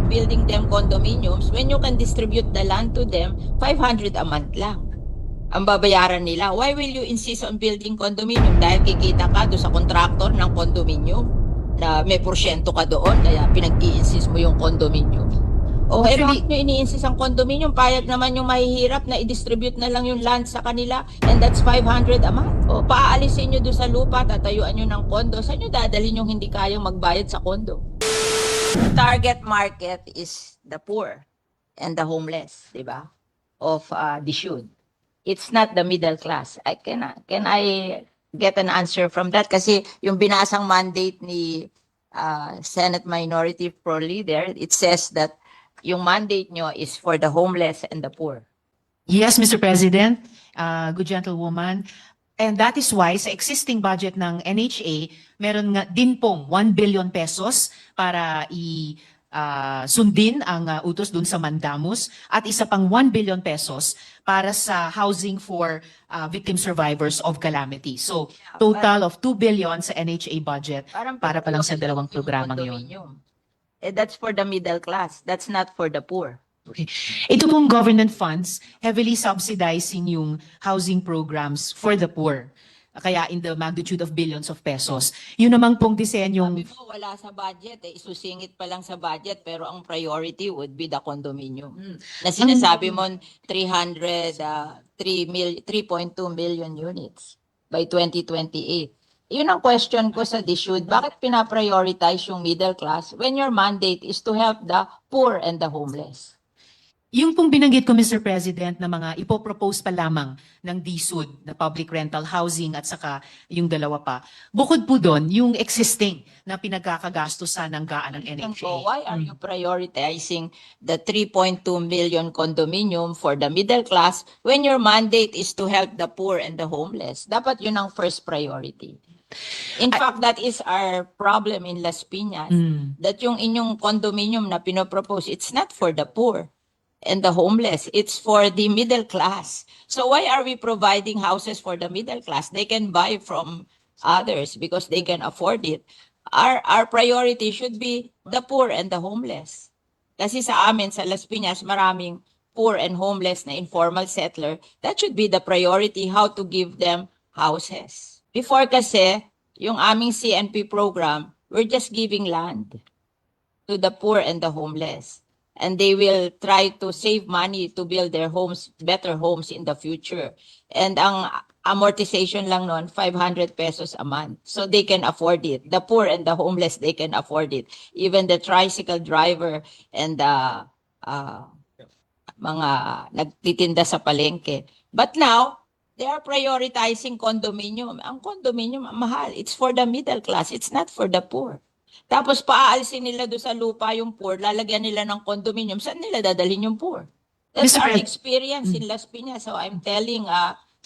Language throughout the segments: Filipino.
building them condominiums when you can distribute the land to them 500 a month lang ang babayaran nila. Why will you insist on building condominium? Dahil kikita ka doon sa contractor ng condominium na may porsyento ka doon, kaya pinag-i-insist mo yung condominium. O bakit nyo ini-insist ang condominium? Payag naman yung mahihirap na i-distribute na lang yung land sa kanila, and that's 500 a month. O paalisin nyo doon sa lupa, tatayuan nyo ng kondo. Saan nyo dadalhin yung hindi kayang magbayad sa kondo? The target market is the poor and the homeless, di ba? Of the should. It's not the middle class. Can I get an answer from that? Kasi yung binasang mandate ni Senate Minority Pro Leader, it says that yung mandate nyo is for the homeless and the poor. Yes, Mr. President, good gentlewoman. And that is why sa existing budget ng NHA, meron nga din pong 1 billion pesos para sundin ang utos dun sa Mandamus at isa pang 1 billion pesos para sa housing for victim survivors of calamity. So, total of 2 billion sa NHA budget para pa lang sa dalawang programang yon. That's for the middle class. That's not for the poor. Okay. Ito pong government funds heavily subsidizing yung housing programs for the poor. Kaya in the magnitude of billions of pesos. Yun namang pong disenyong... Sabi mo, wala sa budget. Isusingit pa lang sa budget, pero ang priority would be the condominium. Na sinasabi mo, 3.2 million units by 2028. Yun ang question ko sa DSUD. Bakit pinaprioritize yung middle class when your mandate is to help the poor and the homeless? Yung pong binanggit ko, Mr. President, na mga ipopropose pa lamang ng DSUD na public rental housing at saka yung dalawa pa. Bukod po doon, yung existing na pinagkakagastusan ng GAA ng NHA. Why are you prioritizing the 3.2 million condominium for the middle class when your mandate is to help the poor and the homeless? Dapat yun ang first priority. In fact, that is our problem in Las Piñas. That yung inyong condominium na pinopropose, it's not for the poor and the homeless. It's for the middle class. So why are we providing houses for the middle class? They can buy from others because they can afford it. Our priority should be the poor and the homeless. Kasi sa amin, sa Las Piñas, maraming poor and homeless na informal settler. That should be the priority, how to give them houses. Before kasi, yung aming CNP program, we're just giving land to the poor and the homeless. And they will try to save money to build their homes, better homes in the future. And ang amortization lang noon, 500 pesos a month. So they can afford it. The poor and the homeless, they can afford it. Even the tricycle driver and the mga nagtitinda sa palengke. But now, they are prioritizing condominium. Ang condominium, mahal. It's for the middle class. It's not for the poor. Tapos paalisin nila doon sa lupa yung poor, lalagyan nila ng condominium. Saan nila dadalhin yung poor? That's our experience in Las Piñas. So I'm telling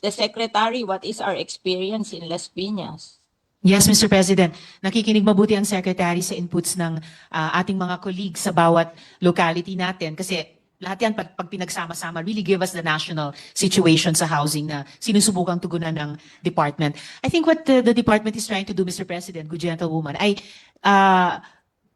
the secretary what is our experience in Las Piñas. Yes, Mr. President. Nakikinig mabuti ang Secretary sa inputs ng ating mga colleagues sa bawat locality natin. Kasi lahat yan, pag pinagsama-sama, really give us the national situation sa housing na sinusubukang tugunan ng department. I think what the department is trying to do, Mr. President, good gentlewoman, ay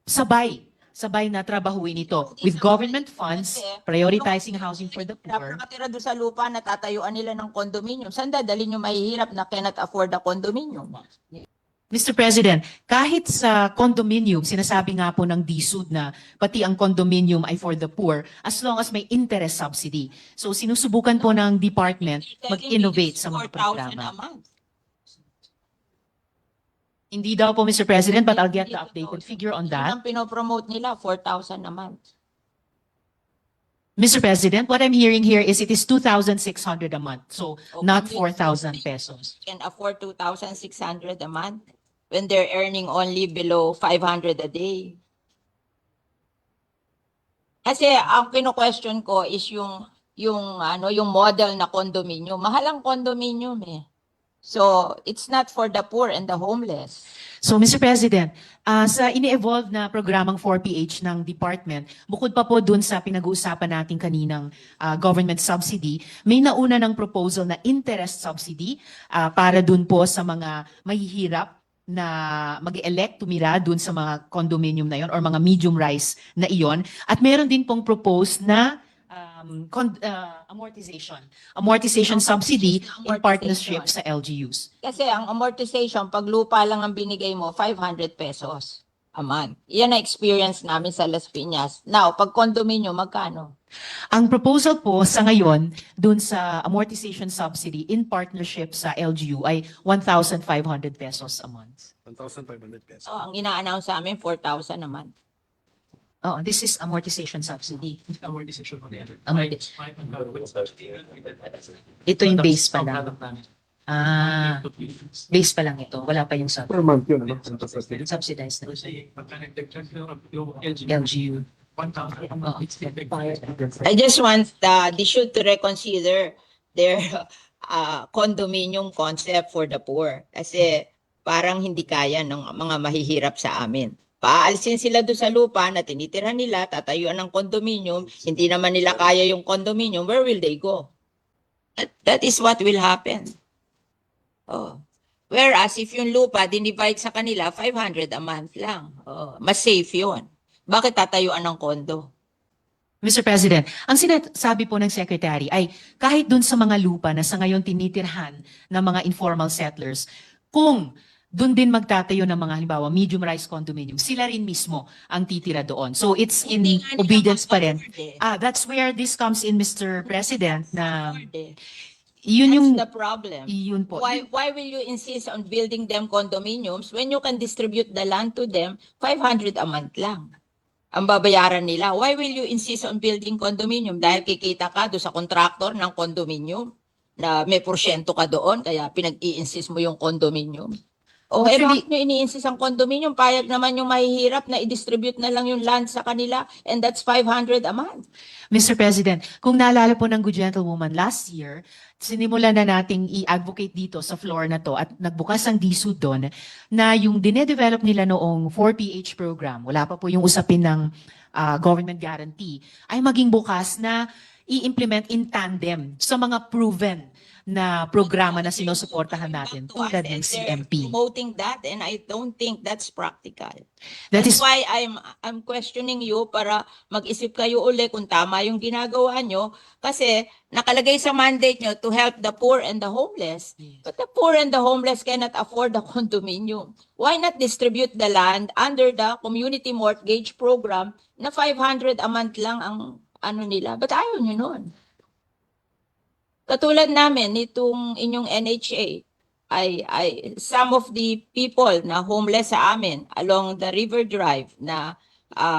sabay na trabahuin ito with government funds, prioritizing housing for the poor. Nakatira doon sa lupa, natatayuan nila ng condominium. Saan dadalhin yung mahihirap na cannot afford the condominium? Mr. President, kahit sa condominium, sinasabi nga po ng DSUD na pati ang condominium ay for the poor as long as may interest subsidy. So sinusubukan po ng department mag-innovate sa mga programa. Hindi daw po, Mr. President, but I'll get the updated figure on that. Ang pinopromote nila, 4,000 a month. Mr. President, what I'm hearing here is it is 2,600 a month, so not 4,000 pesos. Can afford 2,600 a month when they're earning only below 500 a day. Kasi ang kino-question ko is yung model na condominium. Mahal ang condominium eh. So, it's not for the poor and the homeless. So, Mr. President, sa ini-evolve na programang 4PH ng department, bukod pa po dun sa pinag-uusapan natin kaninang government subsidy, may nauna ng proposal na interest subsidy para dun po sa mga mahihirap na mag-elect tumira dun sa mga condominium na yon or mga medium rise na iyon. At meron din pong proposed na amortization subsidy in partnership sa LGUs. Kasi ang amortization, pag lupa lang ang binigay mo, 500 pesos a month. Yan ang experience namin sa Las Piñas. Now, pag condominium, magkano? Ang proposal po sa ngayon dun sa amortization subsidy in partnership sa LGU ay 1,500 pesos a month. 1,500 pesos. Oh, ang ina-announce sa amin, 4,000 a month. Oh, this is amortization subsidy. Amortization on the other. Ito yung base pa lang. Ah, base pa lang ito. Wala pa yung Per month yun, ano? subsidized na. LGU. Oh, I just want they should to reconsider their condominium concept for the poor. Kasi parang hindi kaya ng mga mahihirap sa amin. Paalisin sila doon sa lupa na tinitirhan nila, tatayuan ng condominium, hindi naman nila kaya yung condominium, where will they go? That is what will happen. Oh. Whereas if yung lupa dinivide sa kanila, 500 a month lang. Oh, mas safe yun. Bakit tatayuan ng kondo? Mr. President, ang sinasabi po ng Secretary ay kahit dun sa mga lupa na sa ngayon tinitirhan ng mga informal settlers, kung dun din magtatayo ng mga halimbawa medium-rise condominium, sila rin mismo ang titira doon. So it's in Hindi nga nila obedience pa rin. ma-afford eh. That's where this comes in, Mr. President, na Yun yun yung, That's the problem. yun po. Why will you insist on building them condominiums when you can distribute the land to them 500 a month lang? Ang babayaran nila. Why will you insist on building condominium? Dahil kikita ka doon sa contractor ng condominium na may porsyento ka doon, kaya pinag-i-insist mo yung condominium. O Actually- bakit nyo ini-insist ang condominium? Payag naman yung mahihirap na i-distribute na lang yung land sa kanila and that's 500 a month. Mr. President, kung naalala po ng good gentlewoman, last year, sinimulan na nating i-advocate dito sa floor na to at nagbukas ang DSUD doon na yung dinedevelop nila noong 4PH program, wala pa po yung usapin ng government guarantee, ay maging bukas na i-implement in tandem sa mga proven na programa na sinusuportahan natin tulad ng CMP. Promoting that and I don't think that's practical. That That's is why I'm questioning you para mag-isip kayo uli kung tama yung ginagawa nyo kasi nakalagay sa mandate nyo to help the poor and the homeless. But the poor and the homeless cannot afford the condominium. Why not distribute the land under the community mortgage program na 500 a month lang ang ano nila? But ayaw nyo nun. Katulad namin, itong inyong NHA, ay some of the people na homeless sa amin along the River Drive na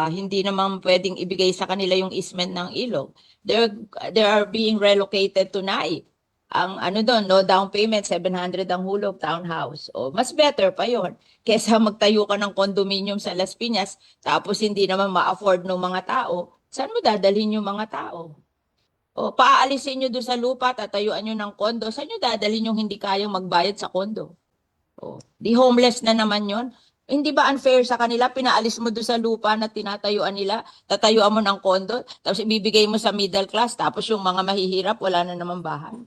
hindi naman pwedeng ibigay sa kanila yung easement ng ilog. They are being relocated to Naik. Ang ano doon, no down payment, 700 ang hulog, townhouse. O, mas better pa yon kesa magtayo ka ng condominium sa Las Piñas tapos hindi naman ma-afford ng mga tao. Saan mo dadalhin yung mga tao? O, paaalisin nyo doon sa lupa, tatayuan nyo ng kondo. Saan nyo dadalhin yung hindi kayang magbayad sa kondo? O, di homeless na naman yon. Hindi ba unfair sa kanila? Pinaalis mo doon sa lupa na tinatayuan nila, tatayuan mo ng kondo, tapos ibibigay mo sa middle class, tapos yung mga mahihirap, wala na naman bahay.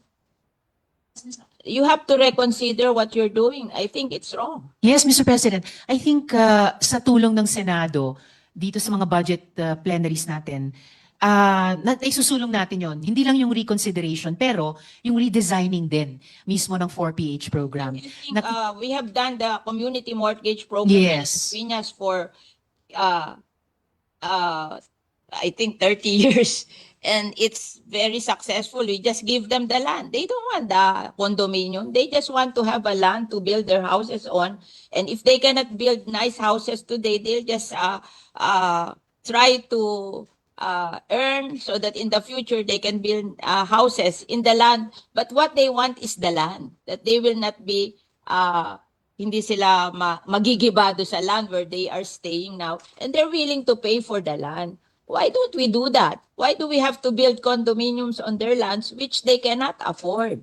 You have to reconsider what you're doing. I think it's wrong. Yes, Mr. President. I think sa tulong ng Senado, dito sa mga budget plenaries natin, isusulong natin yon. Hindi lang yung reconsideration, pero yung redesigning din mismo ng 4PH program. I think we have done the community mortgage program Yes. in Piñas for I think 30 years. And it's very successful. We just give them the land. They don't want the condominium. They just want to have a land to build their houses on. And if they cannot build nice houses today, they'll just try to earn so that in the future they can build houses in the land. But what they want is the land. That they will not be hindi sila magigibado sa land where they are staying now. And they're willing to pay for the land. Why don't we do that? Why do we have to build condominiums on their lands which they cannot afford?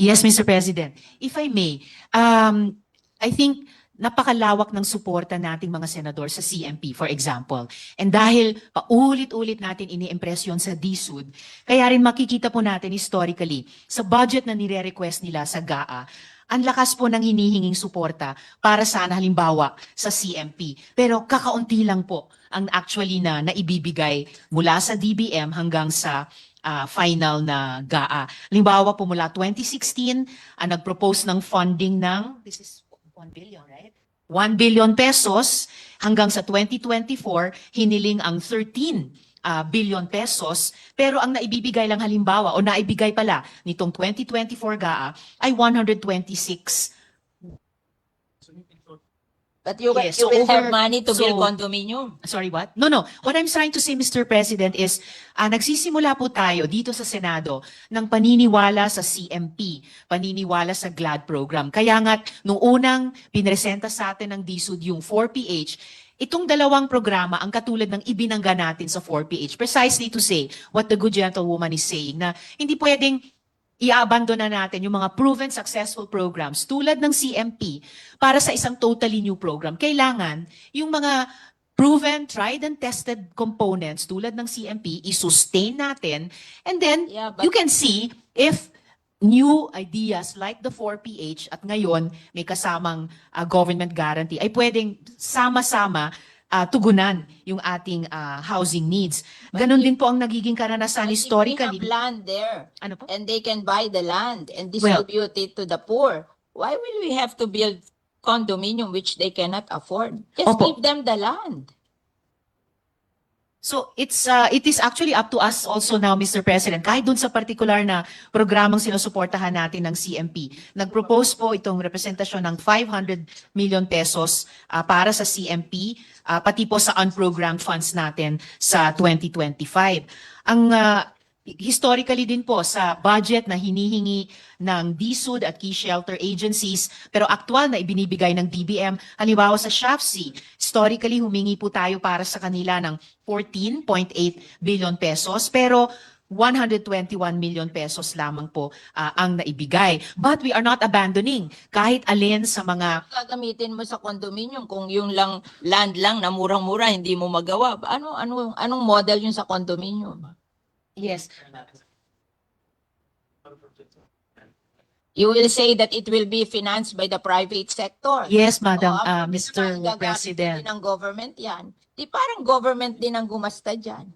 Yes, Mr. President. If I may, I think napakalawak ng suporta nating mga senador sa CMP, for example. And dahil paulit-ulit natin ini-impress yun sa DSUD, kaya rin makikita po natin historically, sa budget na nire-request nila sa GAA, ang lakas po ng hinihinging suporta para sana halimbawa sa CMP. Pero kakaunti lang po ang actually na naibibigay mula sa DBM hanggang sa final na GAA. Halimbawa po mula 2016, nag-propose ng funding ng, this is 1 billion, right? 1 billion pesos hanggang sa 2024, hiniling ang 13 billion pesos, pero ang naibibigay lang halimbawa o naibigay pala nitong 2024 GAA ay 126. But you, Yes, you so will have over- money to build so- condominium. Sorry, what? No. What I'm trying to say, Mr. President, is nagsisimula po tayo dito sa Senado ng paniniwala sa CMP, paniniwala sa GLAD program. Kaya nga, nung unang pinresenta sa atin ng DSUD yung 4PH, itong dalawang programa ang katulad ng ibinangga natin sa 4PH, precisely to say what the good gentlewoman is saying, na hindi pwedeng i-abandona natin yung mga proven successful programs tulad ng CMP para sa isang totally new program. Kailangan yung mga proven, tried and tested components tulad ng CMP, i-sustain natin, and then Yeah, but you can see if new ideas like the 4PH at ngayon may kasamang government guarantee ay pwedeng sama-sama tugunan yung ating housing needs. Ganon din po ang nagiging karanasan but if we historically. have land there, Ano po? and they can buy the land and Well- distribute it to the poor, why will we have to build condominium which they cannot afford? Just Opo. give them the land. So it is actually up to us also now, Mr. President, kahit dun sa particular na programang sinusuportahan natin ng CMP. Nag-propose po itong representasyon ng 500 million pesos para sa CMP, pati po sa unprogrammed funds natin sa 2025. Ang historically din po sa budget na hinihingi ng DSUD at key shelter agencies, pero aktual na ibinibigay ng DBM, halimbawa sa SHAFC, historically humingi po tayo para sa kanila ng 14.8 billion pesos, pero 121 million pesos lamang po ang naibigay. But we are not abandoning kahit alin sa mga Gagamitin mo sa condominium kung yung lang land lang na murang-mura hindi mo magawa. Anong model yun sa condominium? yes. You will say that it will be financed by the private sector. Yes, Madam, O, ang Mr. gagamit President. din ng government yan. Di parang government din ang gumasta dyan.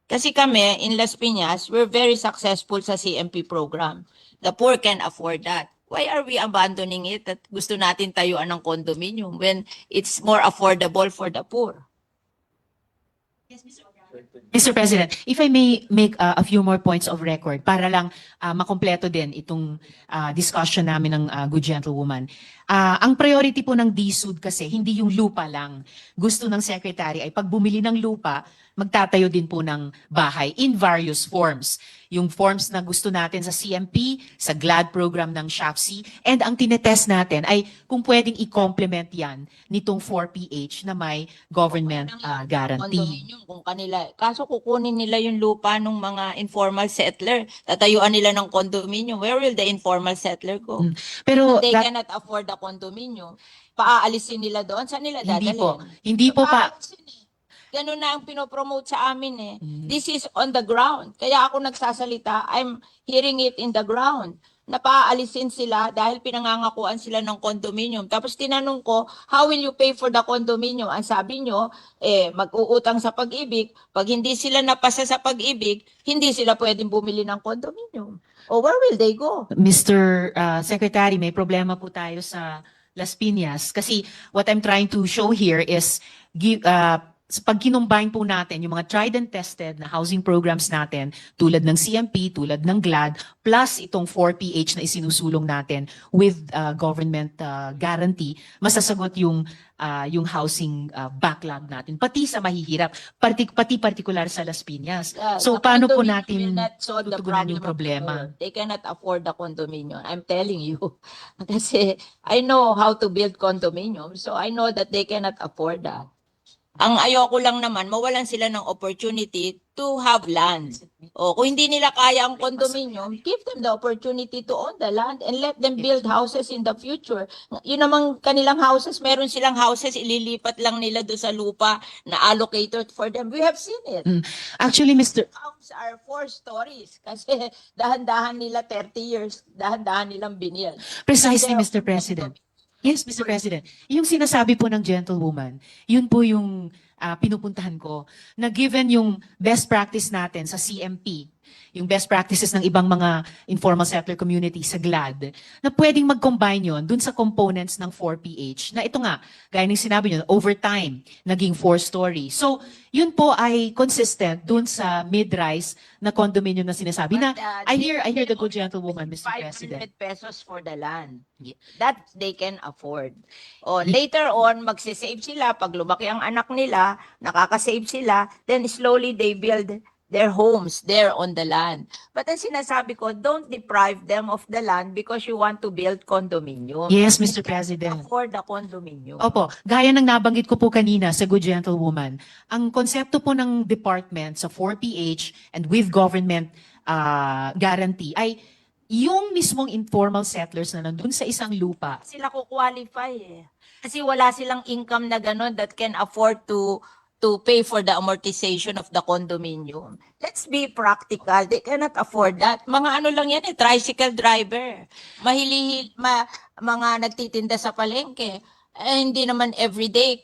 Kasi kami, in Las Piñas, we're very successful sa CMP program. The poor can afford that. Why are we abandoning it at gusto natin tayuan ng condominium when it's more affordable for the poor? Mr. President, if I may make a few more points of record para lang makompleto din itong discussion namin ng good gentlewoman. Ang priority po ng DSUD kasi hindi yung lupa lang. Gusto ng Secretary ay pag bumili ng lupa, magtatayo din po ng bahay in various forms. Yung forms na gusto natin sa CMP, sa GLAD program ng SHAFC, and ang tinetest natin ay kung pwedeng i-complement yan nitong 4PH na may government guarantee. Condominium kung kanila. Kaso kukunin nila yung lupa ng mga informal settler. Tatayuan nila ng condominium. Where will the informal settler go? Pero They that- cannot afford the condominium. Paaalisin nila doon. Saan nila hindi dadalhin? po, hindi po pa. Paaalisin eh. Ganun na ang pinopromote sa amin eh. Mhm. This is on the ground. Kaya ako nagsasalita, I'm hearing it in the ground. Napaalisin sila dahil pinangangakuan sila ng condominium. Tapos tinanong ko, how will you pay for the condominium? Ang sabi nyo, mag-uutang sa pag-ibig. Pag hindi sila napasa sa pag-ibig, hindi sila pwedeng bumili ng condominium. O where will they go? Mr. Secretary, may problema po tayo sa Las Piñas kasi what I'm trying to show here is pag kinumbine po natin yung mga tried and tested na housing programs natin tulad ng CMP, tulad ng GLAD, plus itong 4PH na isinusulong natin with government guarantee, masasagot yung housing backlog natin, pati sa mahihirap, pati partikular sa Las Piñas. So, The paano po condominium natin will not solve the tutugunan yung problem of the problema? poor. They cannot afford the condominium. I'm telling you. Kasi I know how to build condominium. So I know that they cannot afford that. Ang ayoko lang naman, mawalan sila ng opportunity to have land. O kung hindi nila kaya ang condominium, give them the opportunity to own the land and let them build houses in the future. Yun namang kanilang houses, meron silang houses, ililipat lang nila doon sa lupa na allocated for them. We have seen it. Actually, Mr. Homes are 4 stories kasi dahan-dahan nila 30 years, dahan-dahan nilang binil. Precisely, Kasi- Mr. President. Yes, Mr. President. Yung sinasabi po ng gentlewoman, yun po yung pinupuntahan ko, na given yung best practice natin sa CMP, yung best practices ng ibang mga informal settler community sa GLAD, na pwedeng mag-combine yun dun sa components ng 4PH, na ito nga, gaya ng sinabi nyo, over time, naging 4-story. So, yun po ay consistent dun sa mid-rise na condominium na sinasabi na, But, I hear the good gentlewoman, Mr. 500 President. pesos for the land. That they can afford. O later on, magsisave sila. Pag lumaki ang anak nila, nakakasave sila, then slowly they build their homes there on the land. But ang sinasabi ko, don't deprive them of the land because you want to build condominium. Yes, Mr. President. Afford the condominium. Opo, gaya ng nabanggit ko po kanina sa Good Gentlewoman, ang konsepto po ng department sa 4PH and with government guarantee ay yung mismong informal settlers na nandun sa isang lupa. Sila ko qualify eh. Kasi wala silang income na gano'n that can afford to pay for the amortization of the condominium. Let's be practical. They cannot afford that. Mga ano lang yan eh, tricycle driver. Mga nagtitinda sa palengke. Eh, hindi naman everyday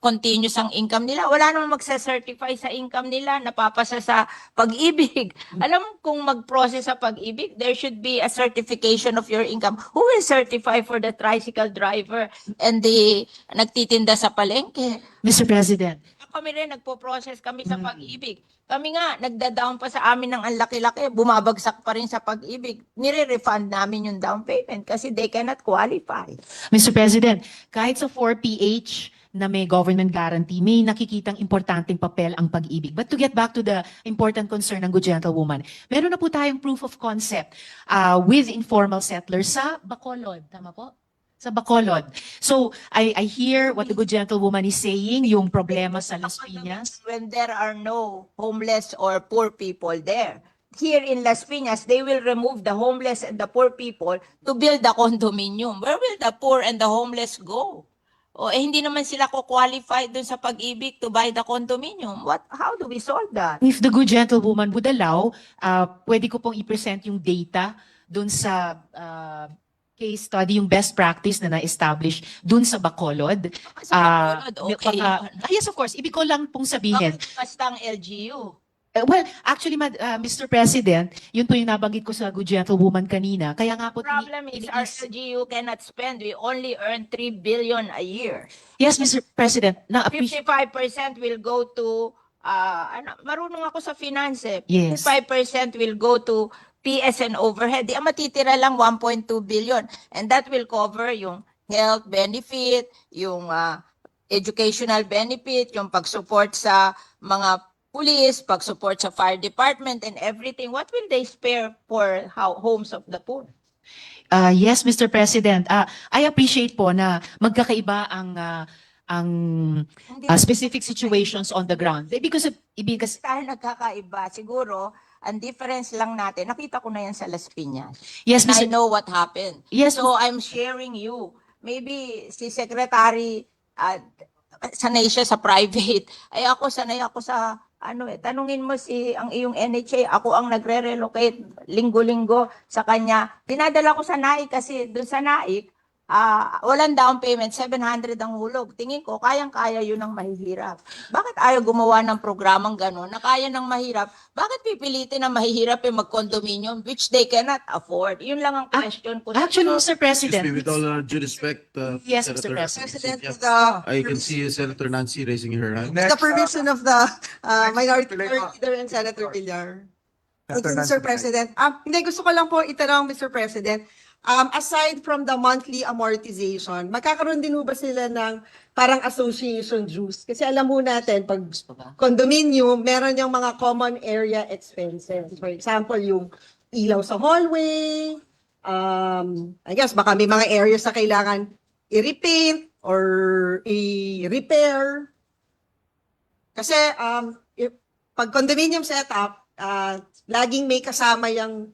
continuous ang income nila. Wala namang magsa-certify sa income nila, napapasa sa pag-ibig. Alam mo, kung mag-process sa pag-ibig, there should be a certification of your income. Who will certify for the tricycle driver and the nagtitinda sa palengke? Mr. President, Kami rin, nagpo-process kami sa pag-ibig. Kami nga, nagda-down pa sa amin ng ang laki-laki, bumabagsak pa rin sa pag-ibig. Nire-refund namin yung down payment kasi they cannot qualify. Mr. President, kahit sa 4PH na may government guarantee, may nakikitang importanteng papel ang pag-ibig. But to get back to the important concern ng Good Gentlewoman, meron na po tayong proof of concept with informal settlers sa Bacolod. Tama po? Sa Bacolod. So, I hear what the Good Gentlewoman is saying, yung problema sa Las Piñas. When there are no homeless or poor people there. Here in Las Piñas, they will remove the homeless and the poor people to build the condominium. Where will the poor and the homeless go? O eh, hindi naman sila ko-qualify dun sa pag-ibig to buy the condominium. How do we solve that? If the Good Gentlewoman would allow, pwede ko pong i-present yung data dun sa case study, yung best practice na na-establish dun sa Bacolod. Sa Bacolod, okay. Yes, of course. Ibig ko lang pong sabihin. Bakit basta ang LGU? Well, actually, Mr. President, yun po yung nabanggit ko sa Good Gentlewoman kanina. Kaya nga po, The problem is our LGU cannot spend. We only earn 3 billion a year. yes, Mr. President, na-appreciate. 55% will go to, marunong ako sa finance eh. Yes. 55% will go to PS and overhead. Di ang matitira lang 1.2 billion. And that will cover yung health benefit, yung educational benefit, yung pag-support sa mga police, pag-support sa fire department and everything. What will they spare for homes of the poor? Yes, Mr. President. I appreciate po na magkakaiba ang specific situations on the ground. Because Tayo nagkakaiba. Siguro, ang difference lang natin, nakita ko na yan sa Las Piñas. yes, And I Mr. know what happened. Yes, So I'm sharing you. Maybe si Secretary, sanay siya sa private. Ay ako, sanay ako sa, tanungin mo ang iyong NHA, ako ang nagre-relocate linggo-linggo sa kanya. Dinadala ko sa NAIC kasi doon sa NAIC, walang down payment, 700 ang hulog. Tingin ko, kayang-kaya yun ang mahihirap. Bakit ayaw gumawa ng programang gano'n na kaya ng mahirap? Bakit pipilitin ang mahihirap yung mag-condominium which they cannot afford? Yun lang ang question ko. actually, Mr. Excuse President. me, with all due respect, Yes, Mr. Senator President. President, Cynthia, with the, I can see Senator Nancy raising her hand. the permission of the minority Pilay. leader and Senator Villar. Thank Senator you, Nancy Mr. President. Hindi, gusto ko lang po itanong, Mr. President, aside from the monthly amortization, magkakaroon din ba sila ng parang association dues? Kasi alam mo natin, pag condominium, meron yung mga common area expenses. For example, yung ilaw sa hallway, I guess baka may mga areas na kailangan i-repaint or i-repair. Kasi pag condominium setup, laging may kasama yung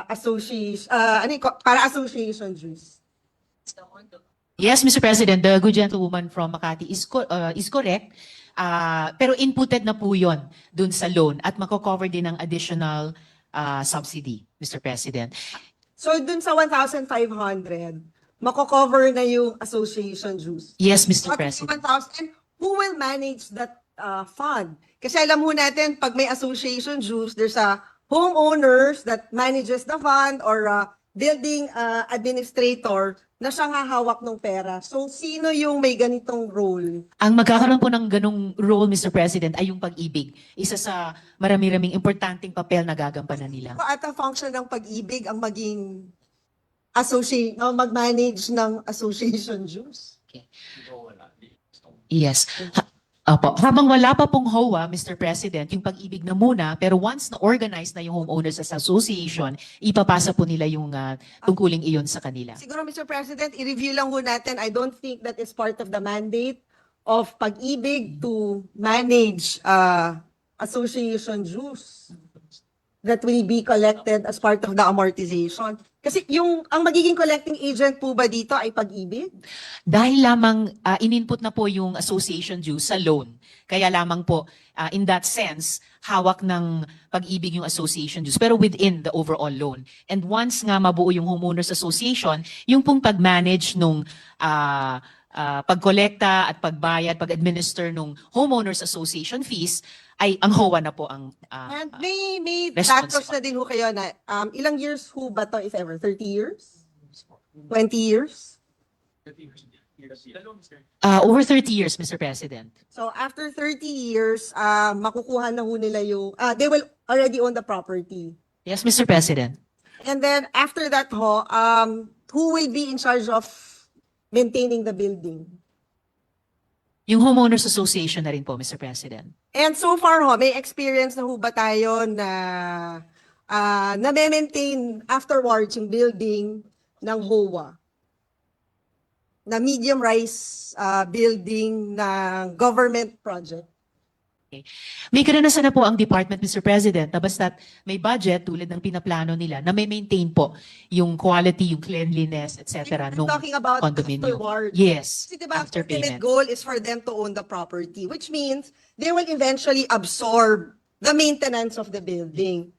association, para association dues. Yes, Mr. President, the good gentlewoman from Makati is correct. Pero inputted na po yun dun sa loan at mako-cover din ng additional subsidy, Mr. President. So dun sa 1,500, mako-cover na yung association dues. Yes, Mr. What is the President. 1,000? Who will manage that fund? Kasi alam mo natin, pag may association dues, there's a homeowners that manages the fund or building administrator na siyang hahawak ng pera. So, sino yung may ganitong role? Ang magkakaroon po ng ganong role, Mr. President, ay yung pag-ibig. Isa sa marami-raming importanteng papel na gagampanan nila. At ang function ng pag-ibig ang maging mag-manage ng association dues? Yes. Opo. Habang wala pa pong HOA, Mr. President, yung pag-ibig na muna, pero once na-organize na yung Homeowners Association, ipapasa po nila yung tungkuling iyon sa kanila. Siguro, Mr. President, i-review lang ho natin. I don't think that is part of the mandate of pag-ibig to manage association dues that will be collected as part of the amortization. Kasi ang magiging collecting agent po ba dito ay pag-ibig? Dahil lamang in-input na po yung association dues sa loan. Kaya lamang po, in that sense, hawak ng pag-ibig yung association dues, pero within the overall loan. And once nga mabuo yung homeowners association, yung pong pag-manage nung pagkolekta at pagbayad, pag-administer nung homeowners association fees, ay ang HOA na po ang And may responsible. datos na din ho kayo na ilang years ho ba to if ever? 30 years? 20 years? Over 30 years, Mr. President. So after 30 years, makukuha na ho nila yung, they will already own the property. Yes, Mr. President. And then after that ho, who will be in charge of maintaining the building? Yung homeowners association na rin po, Mr. President. And so far ho, may experience na ho ba tayo na na-maintain afterwards yung building ng HOA? Na medium-rise building ng government project? May karanasan na po ang department, Mr. President, na basta't may budget tulad ng pinaplano nila na may maintain po yung quality, yung cleanliness, etc. I'm nung talking about condominium. afterwards. Yes, Kasi diba, after ultimate payment. goal is for them to own the property, which means they will eventually absorb the maintenance of the building.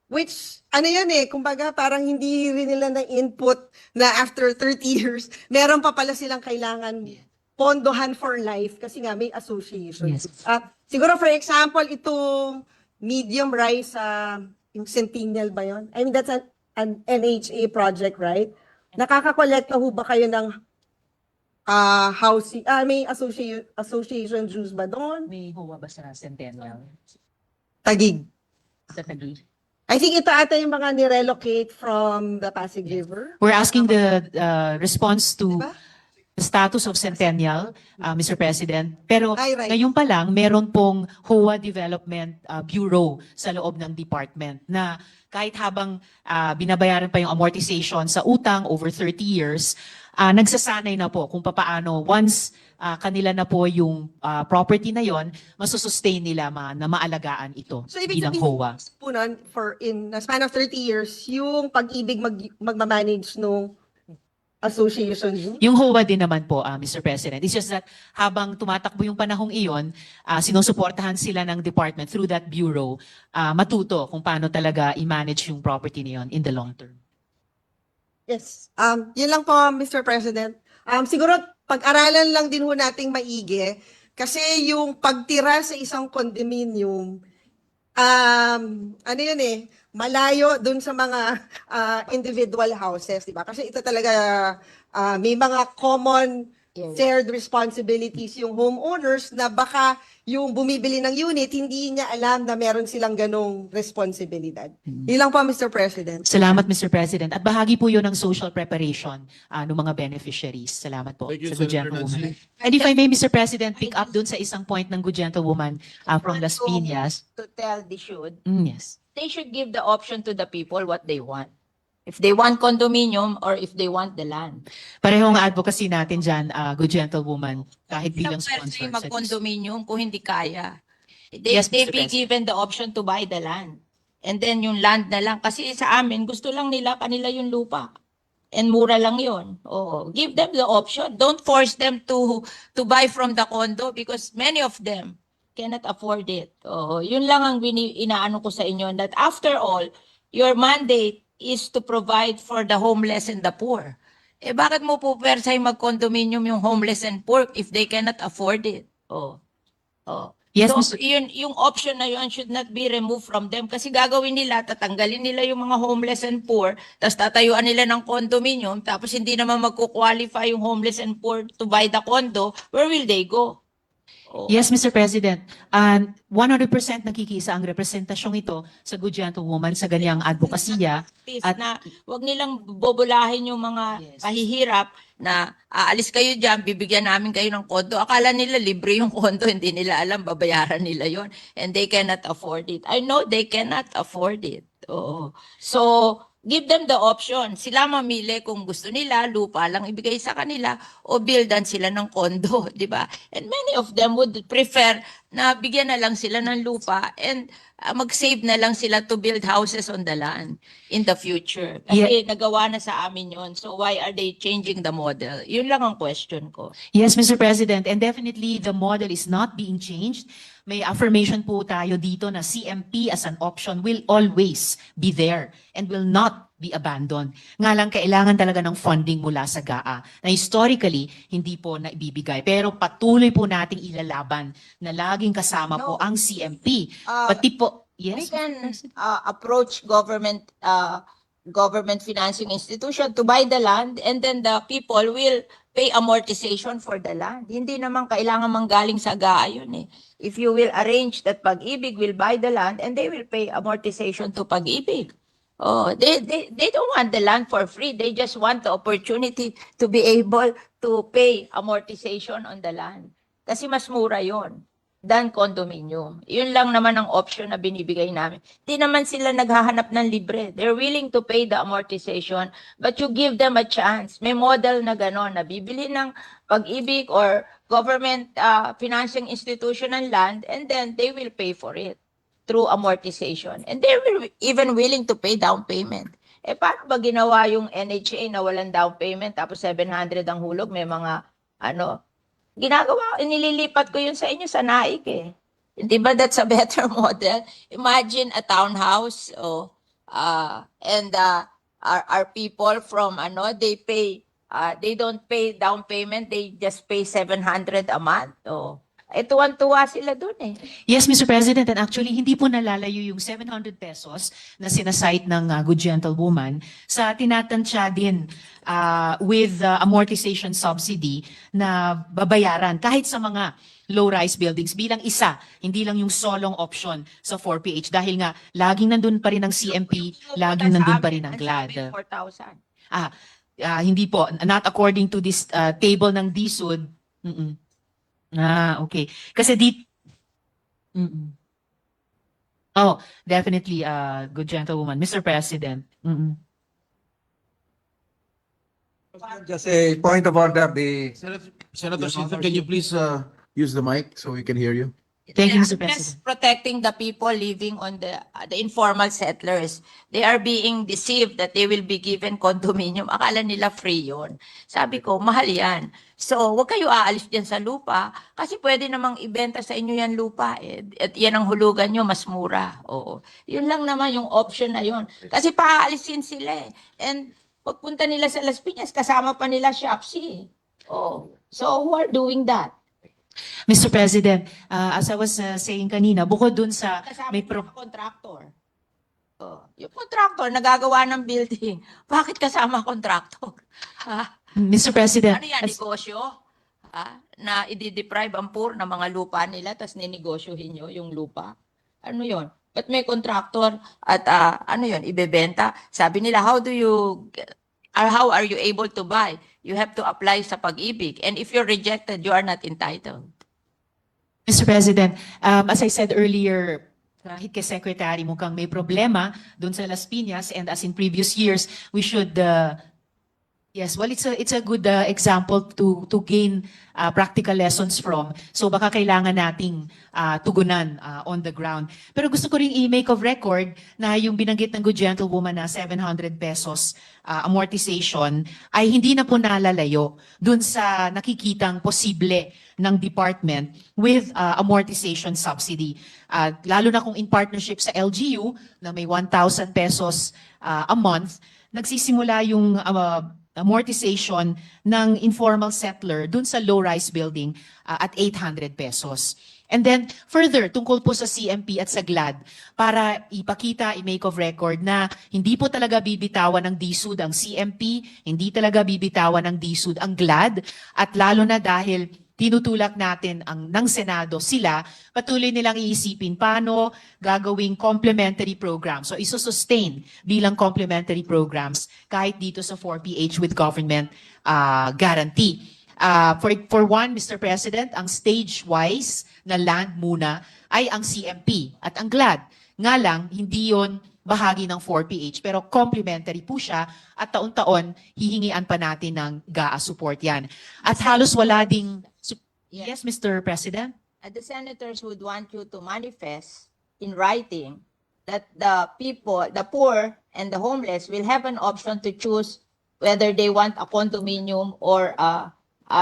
Which, ano yun kumbaga parang hindi rin nila na-input na after 30 years, meron pa pala silang kailangan pondohan for life kasi nga may association. Yes. Siguro for example, itong medium rise, yung Centennial ba yun? I mean, that's an NHA project, right? Nakaka-collect na ho ba kayo ng housing, may association dues ba doon? May HOA ba sa Centennial? Tagig. Sa Taguig? I think ito ata yung mga nirelocate from the Pasig River. We're asking the response to Diba? the status of Centennial, Mr. President. Pero Ay, right. ngayon pa lang, meron pong HOA Development Bureau sa loob ng department na kahit habang binabayaran pa yung amortization sa utang over 30 years, nagsasanay na po kung papaano once kanila na po yung property na yon, masusustain nila na maalagaan ito So, ibig bilang sabihin, HOA. po nun, in a span of 30 years, yung pag-ibig magmamanage nung association dues? Yung HOA din naman po, Mr. President. It's just that habang tumatakbo yung panahong iyon, sinusuportahan sila ng department through that bureau, matuto kung paano talaga i-manage yung property na yun in the long term. Yes. Yun lang po, Mr. President. Siguro, pag-aralan lang din ho nating maigi kasi yung pagtira sa isang condominium, ano yun malayo dun sa mga individual houses, di ba? Kasi ito talaga, may mga common shared responsibilities yung homeowners na baka yung bumibili ng unit, hindi niya alam na meron silang ganong responsibilidad. Yun lang po, Mr. President. Salamat, Mr. President. At bahagi po yun ng social preparation ng mga beneficiaries. Salamat po Thank you, sa good Senator gentlewoman. Nancy. And if I may, Mr. President, pick up dun sa isang point ng good gentlewoman from Las Piñas. To tell they should. Yes. They should give the option to the people what they want. If they want condominium or if they want the land. Parehong advocacy natin dyan, good gentlewoman, kahit bilang Isang sponsor. pwede mag-condominium kung hindi kaya. Yes, They Mr. be President. given the option to buy the land. And then yung land na lang. Kasi sa amin, gusto lang nila kanila yung lupa. And mura lang yun. Oh, give them the option. Don't force them to buy from the condo because many of them cannot afford it. Oh, yun lang ang inaano ko sa inyo that after all, your mandate is to provide for the homeless and the poor. Eh bakit mo po persay mag-condominium yung homeless and poor if they cannot afford it? Oh. Oh. Yes, So, Mr. yung option na yun should not be removed from them kasi gagawin nila, tatanggalin nila yung mga homeless and poor, tapos tatayuan nila ng condominium, tapos hindi naman magkukwalify yung homeless and poor to buy the condo, where will they go? Oh. Yes, Mr. President. 100% nakikisa ang representasyong ito sa good gentlewoman sa ganyang advokasya. Please, At- na wag nilang bobolahin yung mga Yes. kahihirap na aalis kayo dyan, bibigyan namin kayo ng kondo. Akala nila libre yung kondo, hindi nila alam, babayaran nila yon and they cannot afford it. I know they cannot afford it. Oo. So, give them the option. Sila mamili kung gusto nila, lupa lang ibigay sa kanila o buildan sila ng kondo, di ba? And many of them would prefer na bigyan na lang sila ng lupa and mag-save na lang sila to build houses on the land in the future. Kasi nagawa na sa amin yon. So why are they changing the model? Yun lang ang question ko. Yes, Mr. President, and definitely the model is not being changed. May affirmation po tayo dito na CMP as an option will always be there and will not be abandoned. Nga lang kailangan talaga ng funding mula sa GAA na historically hindi po naibibigay. Pero patuloy po nating ilalaban na laging kasama po No. ang CMP. Uh, Pati po, we yes, can approach government financing institution to buy the land and then the people will pay amortization for the land. Hindi naman kailangan manggaling sa GAA yun eh. If you will arrange that Pag-ibig will buy the land and they will pay amortization to Pag-ibig. Oh, they don't want the land for free. They just want the opportunity to be able to pay amortization on the land. Kasi mas mura yon than condominium. Yun lang naman ang option na binibigay namin. Di naman sila naghahanap ng libre. They're willing to pay the amortization, but you give them a chance. May model na gano'n, na bibili ng Pag-ibig or government financing institution ng land, and then they will pay for it through amortization. And they were even willing to pay down payment. Eh, paano ba ginawa yung NHA na walang down payment, tapos 700 ang hulog, may mga, ginagawa, inililipat ko yun sa inyo sa NAIC eh. Di ba that's a better model? Imagine a townhouse, and our people from, they pay, they don't pay down payment, they just pay 700 a month. Tuwan-tuwa sila dun eh. yes, Mr. President, and actually hindi po nalalayo yung 700 pesos na sinasite ng good gentlewoman sa tinatansya din with amortization subsidy na babayaran kahit sa mga low-rise buildings bilang isa, hindi lang yung solong option sa 4PH dahil nga laging nandun pa rin ang CMP, laging nandun pa rin ang GLAD. 4,000. Hindi po, not according to this table ng DSUD. Okay. Kasi definitely, good gentlewoman. Mr. President. Just a point of order, Senator Sito, can you please use the mic so we can hear you? Thank you, Mr. Just President. protecting the people living on the informal settlers. They are being deceived that they will be given condominium. Akala nila free yun. Sabi ko, mahal yan. So, huwag kayo aalis dyan sa lupa kasi pwede namang ibenta sa inyo yan lupa. At yan ang hulugan nyo, mas mura. Oo. Yun lang naman yung option na yun. Kasi paaalisin sila eh. And pagpunta nila sa Las Piñas, kasama pa nila Shopsy. Oh. So, who are doing that? Mr. President, as I was saying kanina, bukod dun sa Kasama may yung mga contractor. Yung contractor nagagawa ng building. Bakit kasama contractor? Ha? Mr. President, Ano yan, negosyo? Na i-deprive ang poor ng mga lupa nila tapos ninegosyohin nyo yung lupa? Ano yon? Ba't may contractor at ibebenta? Sabi nila, how are you able to buy? You have to apply sa Pag-ibig. And if you're rejected, you are not entitled. Mr. President, as I said earlier, kahit kay Secretary mukhang may problema doon sa Las Piñas, and as in previous years, we should yes, well, it's a good example to gain practical lessons from. So baka kailangan nating tugunan on the ground. Pero gusto ko ring i-make of record na yung binanggit ng good gentlewoman na 700 pesos amortization ay hindi na po nalalayo dun sa nakikitang posible ng department with amortization subsidy. Lalo na kung in partnership sa LGU na may 1,000 pesos a month, nagsisimula yung amortization ng informal settler dun sa low-rise building at 800 pesos. And then further, tungkol po sa CMP at sa GLAD, para ipakita, i-make of record na hindi po talaga bibitawan ng DSUD ang CMP, hindi talaga bibitawan ng DSUD ang GLAD, at lalo na dahil tinutulak natin ng Senado, sila patuloy nilang iisipin paano gagawing complementary program. So isosustain bilang complementary programs kahit dito sa 4PH with government guarantee. For one, Mr. President, ang stage-wise na land muna ay ang CMP at ang GLAD. Nga lang, hindi yon bahagi ng 4PH, pero complementary po siya at taon-taon hihingian pa natin ng GAA support yan. At halos wala ding... Yes, Mr. President? The senators would want you to manifest in writing that the people, the poor and the homeless will have an option to choose whether they want a condominium or a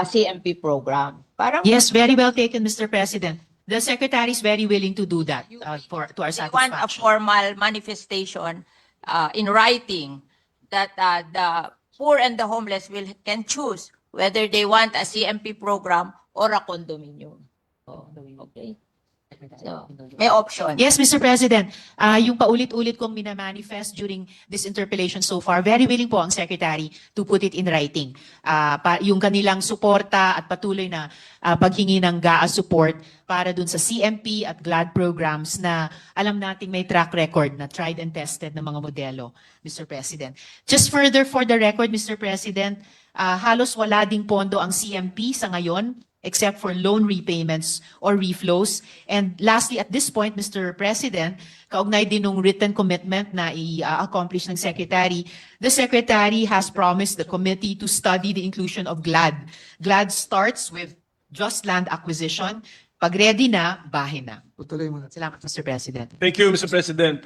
CMP program. Parang Yes, very well taken, Mr. President. The Secretary is very willing to do that to our they want a satisfaction. formal manifestation in writing that the poor and the homeless can choose whether they want a CMP program or a condominium. Okay? So, may option. Yes, Mr. President. Yung paulit-ulit kong minamanifest during this interpellation so far, very willing po ang Secretary to put it in writing. Yung kanilang suporta at patuloy na paghingi ng GAA support para dun sa CMP at GLAD programs na alam nating may track record na tried and tested na mga modelo, Mr. President. Just further for the record, Mr. President, halos wala ding pondo ang CMP sa ngayon, except for loan repayments or reflows. And lastly, at this point, Mr. President, kaugnay din ng written commitment na i-accomplish ng Secretary, the Secretary has promised the committee to study the inclusion of GLAD. GLAD starts with just land acquisition. Pag ready na, bahin na. Tutuloy mo na. Salamat, Mr. President. Thank you, Mr. President.